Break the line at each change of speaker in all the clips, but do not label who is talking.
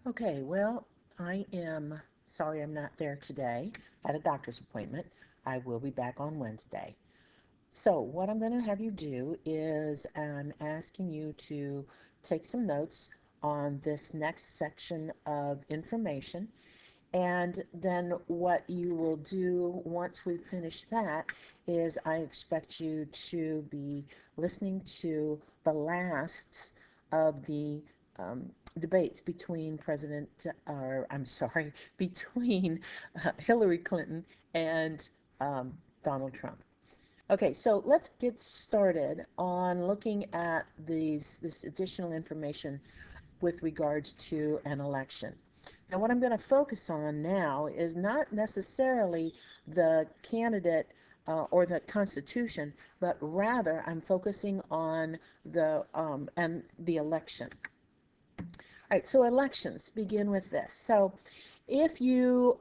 Okay, well, I am sorry I'm not there today. I had a doctor's appointment. I will be back on Wednesday. So, what I'm going to have you do is I'm asking you to take some notes on this next section of information. And then what you will do once we finish that is I expect you to be listening to the last of the debates between I'm sorry, between Hillary Clinton and Donald Trump. Okay, so let's get started on looking at this additional information with regards to an election. Now, what I'm going to focus on now is not necessarily the candidate or the Constitution, but rather I'm focusing on the election. All right, so elections begin with this. So if you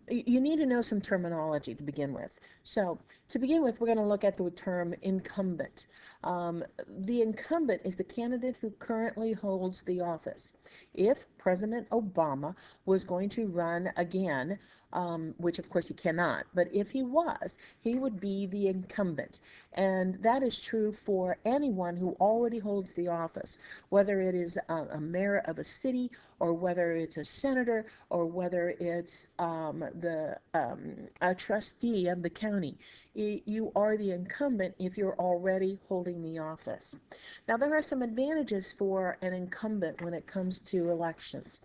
need to know some terminology to begin with. So to begin with, we're going to look at the term incumbent. The incumbent is the candidate who currently holds the office. If President Obama was going to run again, which of course he cannot, but if he was, he would be the incumbent. And that is true for anyone who already holds the office, whether it is a mayor of a city, or whether it's a senator, or whether it's a trustee of the county. You are the incumbent if you're already holding the office. Now, there are some advantages for an incumbent when it comes to elections.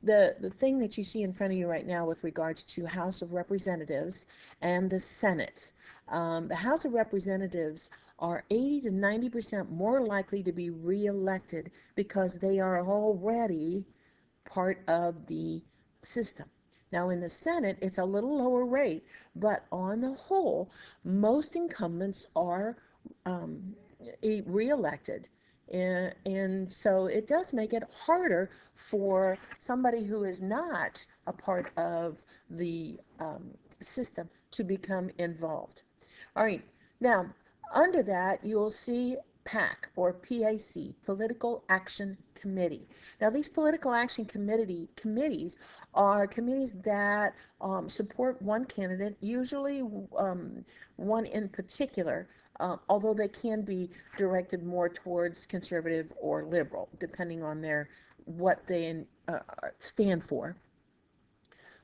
The thing that you see in front of you right now with regards to House of Representatives and the Senate. The House of Representatives are 80 to 90% more likely to be reelected because they are already part of the system. Now, in the Senate, it's a little lower rate, but on the whole, most incumbents are um, reelected. And so it does make it harder for somebody who is not a part of the system to become involved. All right, now under that you'll see PAC or PAC, Political Action Committee. Now, these political action committees are committees that support one candidate, usually one in particular, although they can be directed more towards conservative or liberal, depending on what they stand for.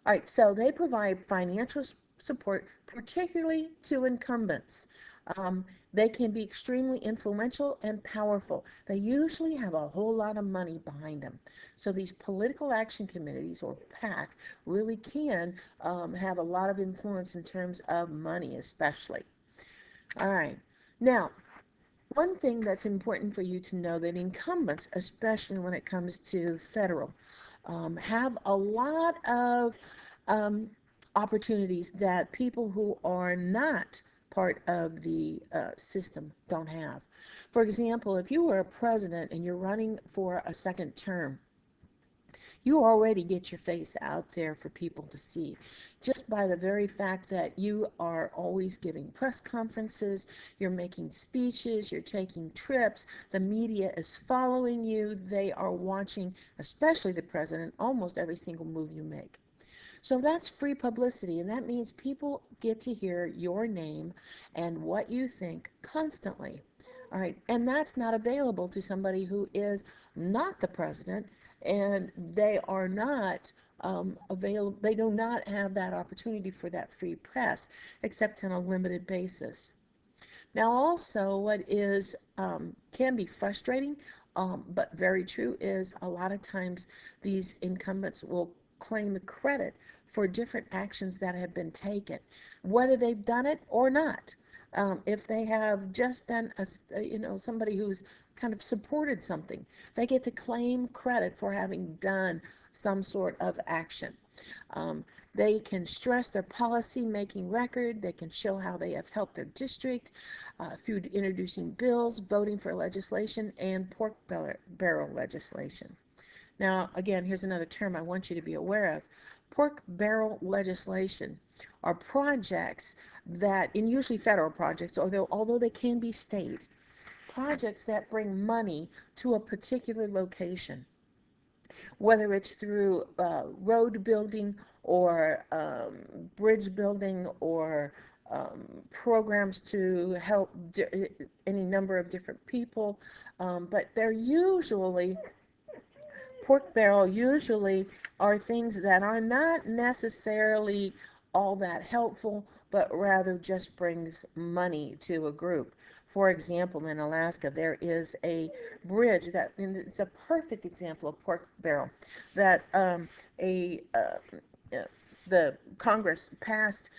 All right, so they provide financial support, particularly to incumbents. Um, they can be extremely influential and powerful. They usually have a whole lot of money behind them. So these political action committees, or PAC, really can have a lot of influence in terms of money, especially. All right. Now, one thing that's important for you to know that incumbents, especially when it comes to federal, have a lot of um, opportunities that people who are not part of the system don't have. For example, if you were a president and you're running for a second term, you already get your face out there for people to see just by the very fact that you are always giving press conferences, you're making speeches, you're taking trips, the media is following you, they are watching, especially the president, almost every single move you make. So that's free publicity, and that means people get to hear your name and what you think constantly. All right, and that's not available to somebody who is not the president, and they are not available. They do not have that opportunity for that free press, except on a limited basis. Now, also, what is can be frustrating, but very true, is a lot of times these incumbents will claim the credit for different actions that have been taken, whether they've done it or not. If they have just been somebody who's kind of supported something, they get to claim credit for having done some sort of action. Um, they can stress their policy making record. They can show how they have helped their district through introducing bills, voting for legislation, and pork barrel legislation. Now, again, here's another term I want you to be aware of. Pork barrel legislation are projects that, and usually federal projects, although they can be state, projects that bring money to a particular location. whether it's through road building or bridge building or programs to help any number of different people, but they're usually pork barrel usually are things that are not necessarily all that helpful, but rather just brings money to a group. For example, in Alaska, there is a bridge that, and it's a perfect example of pork barrel, that a the Congress passed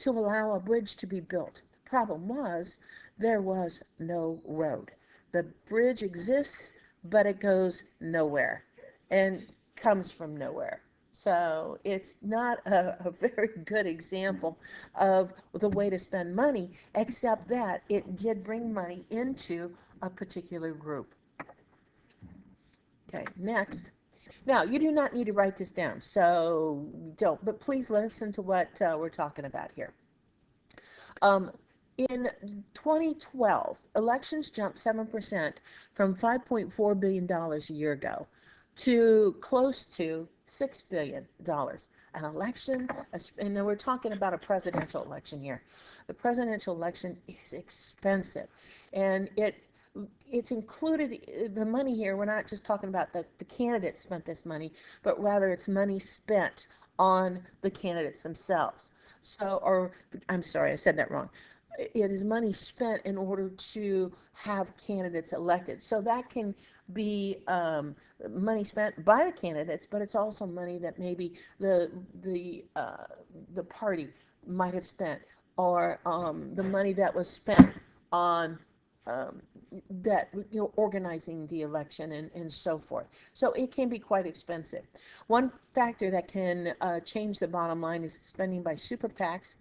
to allow a bridge to be built. The problem was there was no road. The bridge exists, but it goes nowhere and comes from nowhere. So it's not a very good example of the way to spend money, except that it did bring money into a particular group. Okay, next. Now, you do not need to write this down, so don't, but please listen to what we're talking about here. Um, in 2012, elections jumped 7% from $5.4 billion a year ago to close to $6 billion. An election, and we're talking about a presidential election here. The presidential election is expensive, and it's included the money here. We're not just talking about the candidates spent this money, but rather it's money spent on the candidates themselves. So, or I'm sorry, I said that wrong. It is money spent in order to have candidates elected. So that can be money spent by the candidates, but it's also money that maybe the party might have spent, or the money that was spent on um, that organizing the election and so forth. So it can be quite expensive. One factor that can change the bottom line is spending by super PACs.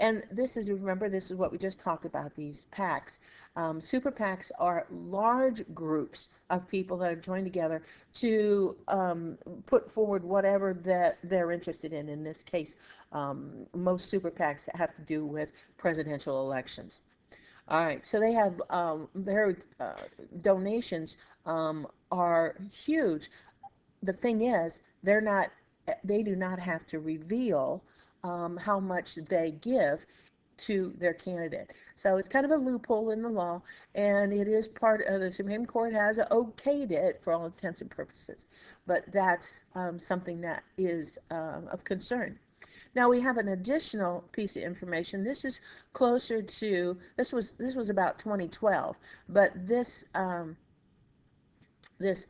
And this is, remember, this is what we just talked about, these PACs. Super PACs are large groups of people that have joined together to put forward whatever that they're interested in. In this case, most super PACs have to do with presidential elections. All right, so they have their donations are huge. The thing is, they do not have to reveal how much they give to their candidate. So it's kind of a loophole in the law, and it is part of the Supreme Court has okayed it for all intents and purposes. But that's something that is of concern. Now we have an additional piece of information. This is closer to this was about 2012, but this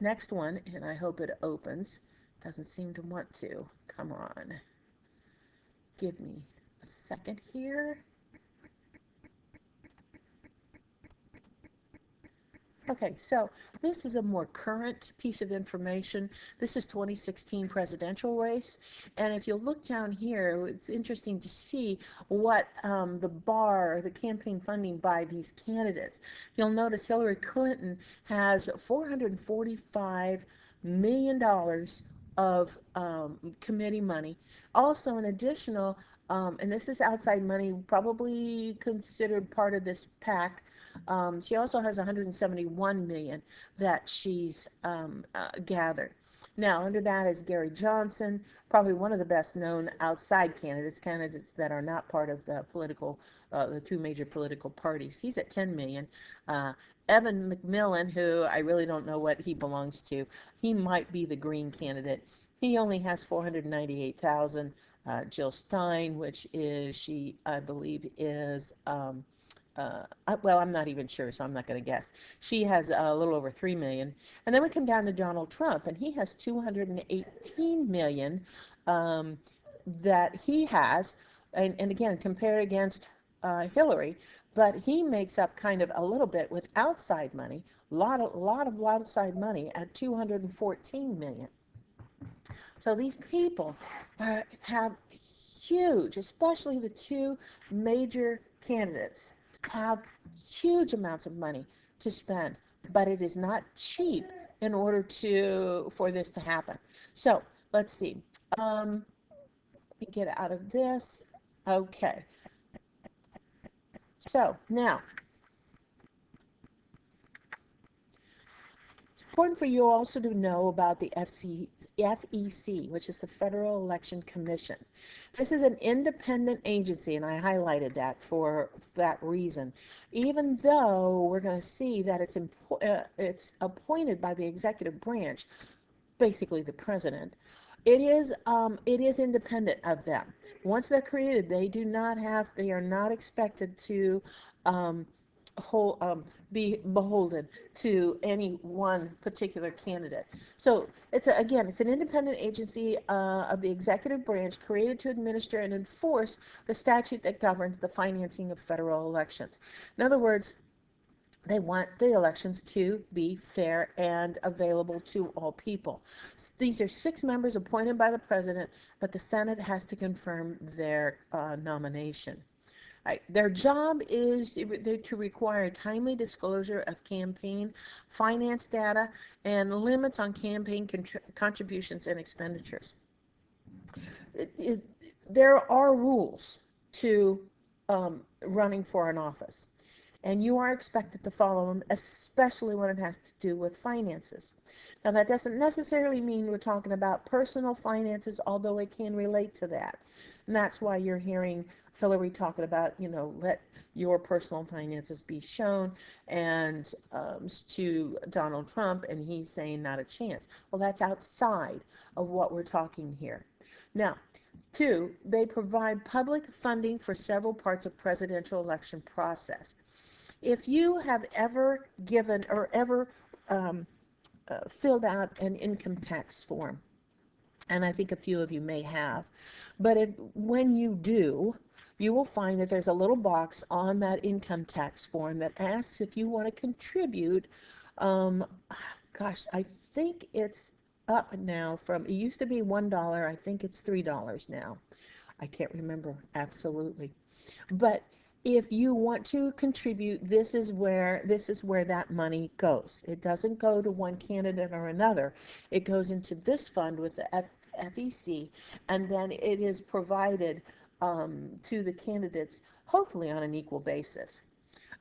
next one, and I hope it opens. Doesn't seem to want to. Come on. Give me a second here. Okay, so this is a more current piece of information. This is 2016 presidential race, and if you look down here, it's interesting to see what the campaign funding by these candidates. You'll notice Hillary Clinton has $445 million of committee money. Also, an additional, and this is outside money, probably considered part of this PAC. She also has 171 million that she's gathered. Now, under that is Gary Johnson, probably one of the best known outside candidates that are not part of the two major political parties. He's at 10 million. Evan McMillan, who I really don't know what he belongs to, he might be the Green candidate. He only has 498,000. Jill Stein, I believe is well, I'm not even sure, so I'm not going to guess. She has a little over 3 million. And then we come down to Donald Trump, and he has 218 million that he has, and again, compared against Hillary, but he makes up kind of a little bit with outside money, lot of outside money at 214 million. So these people have huge, especially the two major candidates, have huge amounts of money to spend, but it is not cheap in order for this to happen. So let's see. Let me get out of this. Okay. So now, important for you also to know about the FEC, which is the Federal Election Commission. This is an independent agency, and I highlighted that for that reason. Even though we're going to see that it's appointed by the executive branch, basically the president, it is independent of them. Once they're created, they are not expected to um, be beholden to any one particular candidate. So it's an independent agency of the executive branch created to administer and enforce the statute that governs the financing of federal elections. In other words, they want the elections to be fair and available to all people. These are 6 members appointed by the president, but the Senate has to confirm their nomination. Right. Their job is to require timely disclosure of campaign finance data and limits on campaign contributions and expenditures. It, there are rules to running for an office, and you are expected to follow them, especially when it has to do with finances. Now, that doesn't necessarily mean we're talking about personal finances, although it can relate to that. And that's why you're hearing Hillary talking about, let your personal finances be shown, and to Donald Trump, and he's saying not a chance. Well, that's outside of what we're talking here. Now, 2, they provide public funding for several parts of presidential election process. If you have ever given or ever filled out an income tax form, and I think a few of you may have, but when you do, you will find that there's a little box on that income tax form that asks if you want to contribute. Um, I think it's up now from, it used to be $1, I think it's $3 now. I can't remember absolutely. But if you want to contribute, this is where that money goes. It doesn't go to one candidate or another. It goes into this fund with the FEC, and then it is provided to the candidates, hopefully on an equal basis.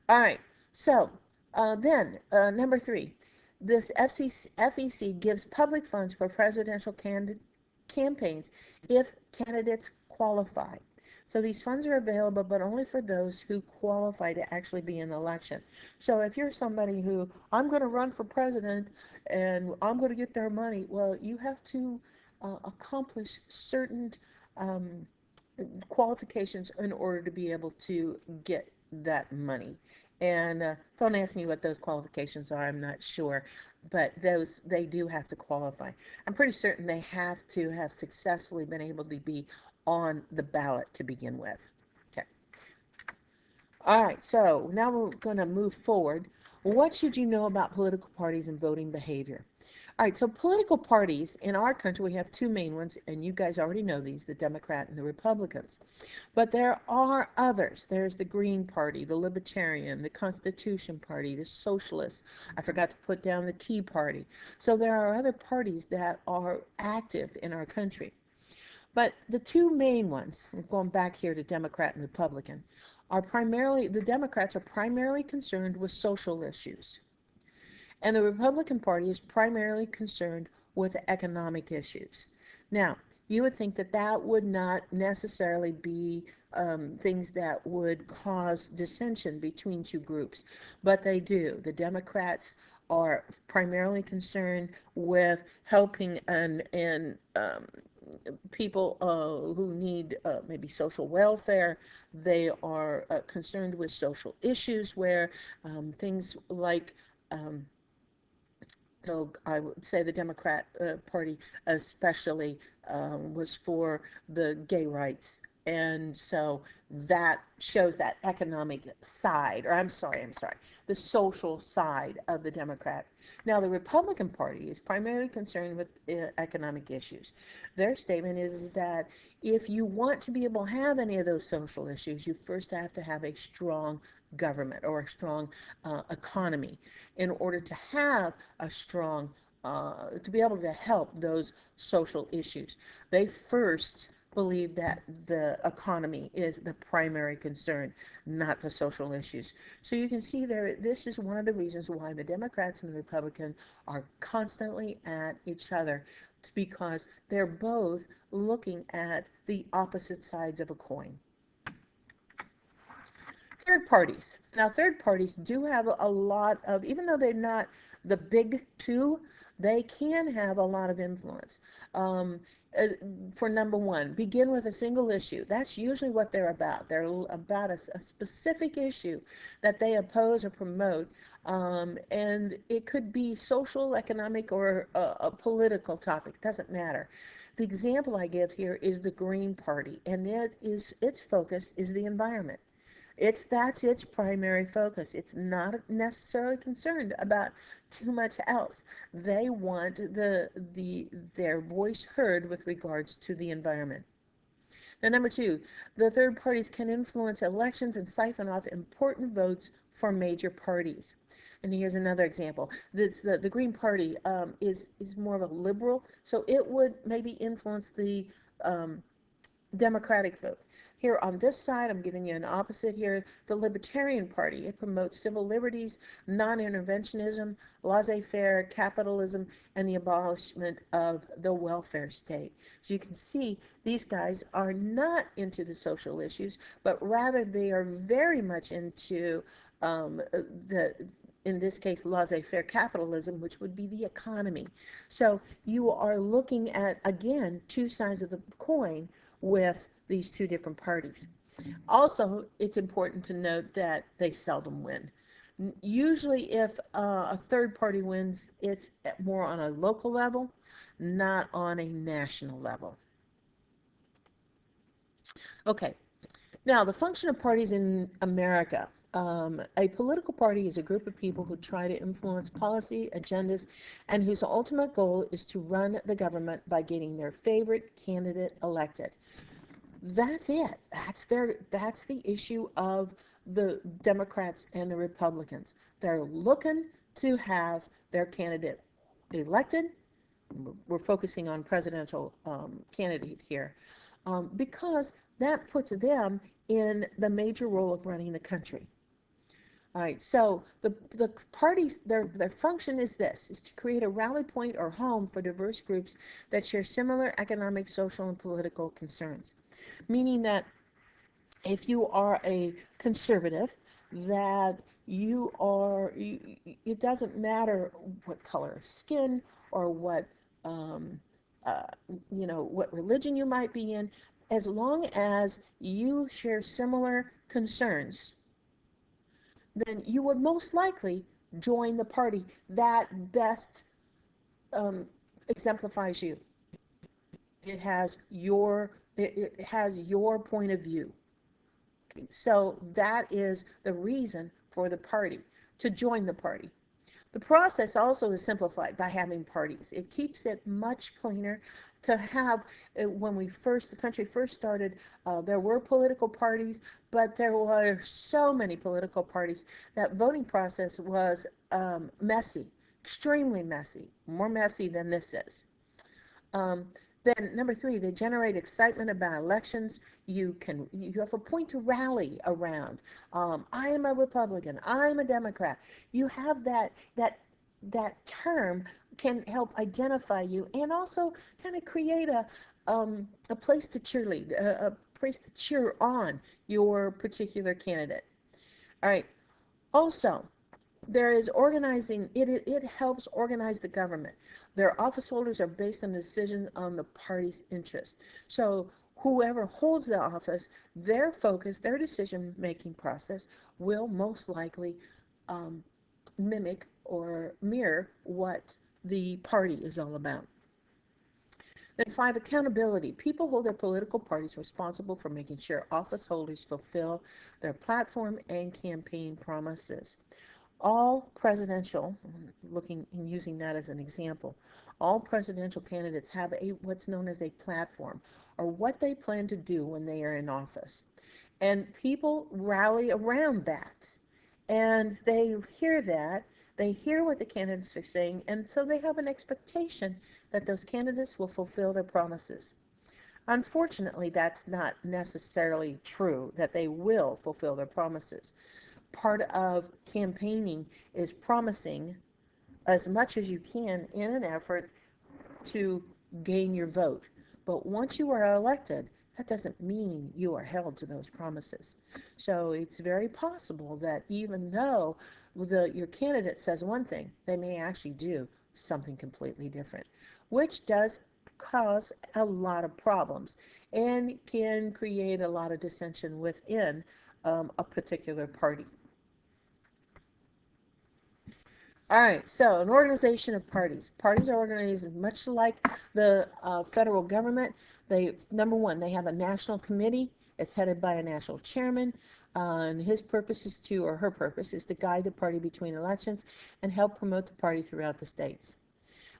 All right, so then number 3, this FEC gives public funds for presidential campaigns if candidates qualify. So these funds are available, but only for those who qualify to actually be in the election. So if you're somebody who, I'm going to run for president and I'm going to get their money, well, you have to accomplish certain um, qualifications in order to be able to get that money. And don't ask me what those qualifications are, I'm not sure, but they do have to qualify. I'm pretty certain they have to have successfully been able to be on the ballot to begin with. Okay. All right, so now we're going to move forward. What should you know about political parties and voting behavior? All right, so political parties in our country, we have 2 main ones, and you guys already know these, the Democrat and the Republicans. But there are others. There's the Green Party, the Libertarian, the Constitution Party, the Socialists. I forgot to put down the Tea Party. So there are other parties that are active in our country. But the 2 main ones, going back here to Democrat and Republican, the Democrats are primarily concerned with social issues. And the Republican Party is primarily concerned with economic issues. Now, you would think that that would not necessarily be things that would cause dissension between 2 groups, but they do. The Democrats are primarily concerned with helping and people who need maybe social welfare. They are concerned with social issues where things like so I would say the Democrat Party especially was for the gay rights. And so that shows that economic side, or I'm sorry, the social side of the Democrat. Now, the Republican Party is primarily concerned with economic issues. Their statement is that if you want to be able to have any of those social issues, you first have to have a strong government or a strong economy in order to have a strong to be able to help those social issues. They first believe that the economy is the primary concern, not the social issues. So you can see there, this is one of the reasons why the Democrats and the Republicans are constantly at each other. It's because they're both looking at the opposite sides of a coin. Third parties. Now, third parties do have a lot of, even though they're not the big two, they can have a lot of influence. Um, uh, for number one, begin with a single issue. That's usually what they're about. They're about a specific issue that they oppose or promote, and it could be social, economic, or a political topic. Doesn't matter. The example I give here is the Green Party, and its focus is the environment. That's its primary focus. It's not necessarily concerned about too much else. They want their voice heard with regards to the environment. Now, number two, the third parties can influence elections and siphon off important votes for major parties. And here's another example. The Green Party is more of a liberal, so it would maybe influence the Democratic vote. Here on this side, I'm giving you an opposite here, the Libertarian Party. It promotes civil liberties, non-interventionism, laissez-faire, capitalism, and the abolishment of the welfare state. As you can see, these guys are not into the social issues, but rather they are very much into in this case, laissez-faire capitalism, which would be the economy. So you are looking at, again, two sides of the coin with these two different parties. Also, it's important to note that they seldom win. Usually, if a third party wins, it's more on a local level, not on a national level. Okay, now the function of parties in America. A political party is a group of people who try to influence policy agendas and whose ultimate goal is to run the government by getting their favorite candidate elected. That's it. That's the issue of the Democrats and the Republicans. They're looking to have their candidate elected. We're focusing on presidential candidate here, because that puts them in the major role of running the country. All right, so the parties, their function is this, is to create a rally point or home for diverse groups that share similar economic, social, and political concerns. Meaning that if you are a conservative, that it doesn't matter what color of skin or um, uh, what religion you might be in, as long as you share similar concerns, then you would most likely join the party that best um, exemplifies you. It has your point of view. Okay, so that is the reason for the party, to join the party. The process also is simplified by having parties. It keeps it much cleaner to have, when the country first started, there were political parties, but there were so many political parties that voting process was messy, extremely messy, more messy than this is. Um, then number three, they generate excitement about elections. You have a point to rally around. I am a Republican. I'm a Democrat. You have that term can help identify you, and also kind of create a place to cheerlead, a place to cheer on your particular candidate. All right. Also, there is organizing. It helps organize the government. Their office holders are based on decisions on the party's interest. So whoever holds the office, their focus, their decision-making process will most likely um, mimic or mirror what the party is all about. Then five, accountability. People hold their political parties responsible for making sure office holders fulfill their platform and campaign promises. All presidential, looking and using that as an example, all presidential candidates have what's known as a platform, or what they plan to do when they are in office. And people rally around that. And they hear what the candidates are saying, and so they have an expectation that those candidates will fulfill their promises. Unfortunately, that's not necessarily true, that they will fulfill their promises. Part of campaigning is promising as much as you can in an effort to gain your vote. But once you are elected, that doesn't mean you are held to those promises. So it's very possible that even though your candidate says one thing, they may actually do something completely different, which does cause a lot of problems and can create a lot of dissension within a particular party. All right, so an organization of parties. Parties are organized much like the federal government. Number one, they have a national committee. It's headed by a national chairman, and his purpose is to, or her purpose is to guide the party between elections and help promote the party throughout the states.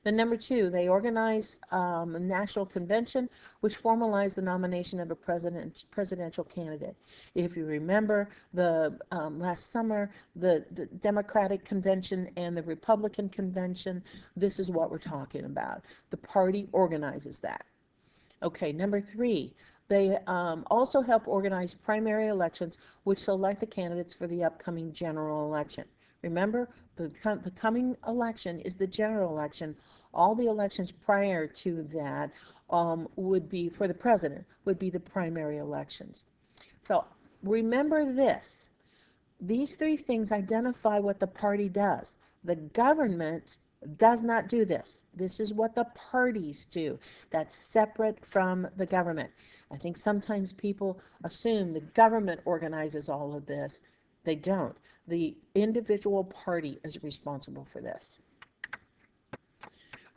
Then number two, they organize a national convention, which formalized the nomination of a presidential candidate. If you remember, the last summer, the Democratic convention and the Republican convention, this is what we're talking about. The party organizes that. Okay, number three, they also help organize primary elections, which select the candidates for the upcoming general election. Remember, the coming election is the general election. All the elections prior to that would be, for the president, would be the primary elections. So remember this. These three things identify what the party does. The government does not do this. This is what the parties do. That's separate from the government. I think sometimes people assume the government organizes all of this. They don't. The individual party is responsible for this.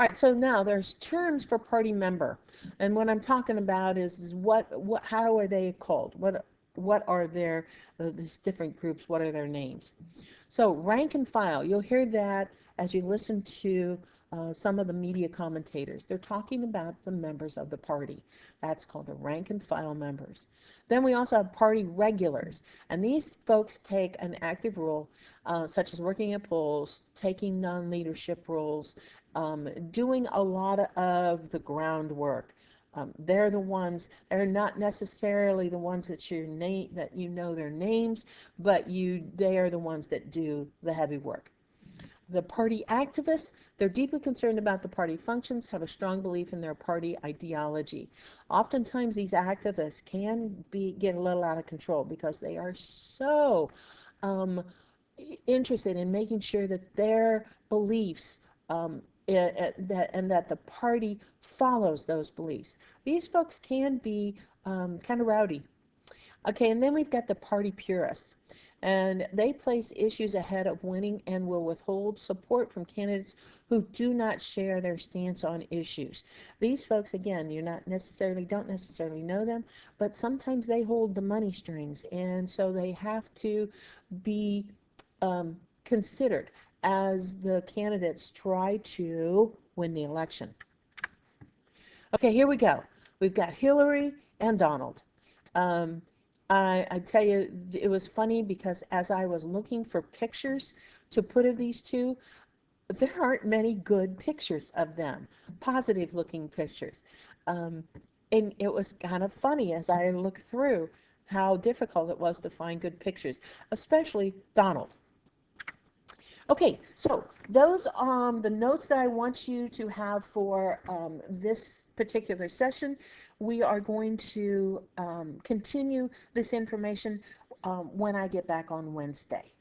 All right, so now there's terms for party member, and what I'm talking about is how are they called? What are these different groups? What are their names? So rank and file, you'll hear that as you listen to some of the media commentators. They're talking about the members of the party. That's called the rank and file members. Then we also have party regulars, and these folks take an active role, such as working at polls, taking non-leadership roles, doing a lot of the groundwork. They're the ones, they're not necessarily the ones that you know their names, but they are the ones that do the heavy work. The party activists, they're deeply concerned about the party functions, have a strong belief in their party ideology. Oftentimes these activists can get a little out of control because they are so interested in making sure that their beliefs and that the party follows those beliefs. These folks can be kind of rowdy. Okay, and then we've got the party purists, and they place issues ahead of winning and will withhold support from candidates who do not share their stance on issues. These folks, again, don't necessarily know them, but sometimes they hold the money strings, and so they have to be considered as the candidates try to win the election. Okay, here we go. We've got Hillary and Donald. I tell you, it was funny because as I was looking for pictures to put of these two, there aren't many good pictures of them, positive looking pictures. And it was kind of funny as I looked through how difficult it was to find good pictures, especially Donald. Okay, so those are the notes that I want you to have for this particular session. We are going to continue this information when I get back on Wednesday.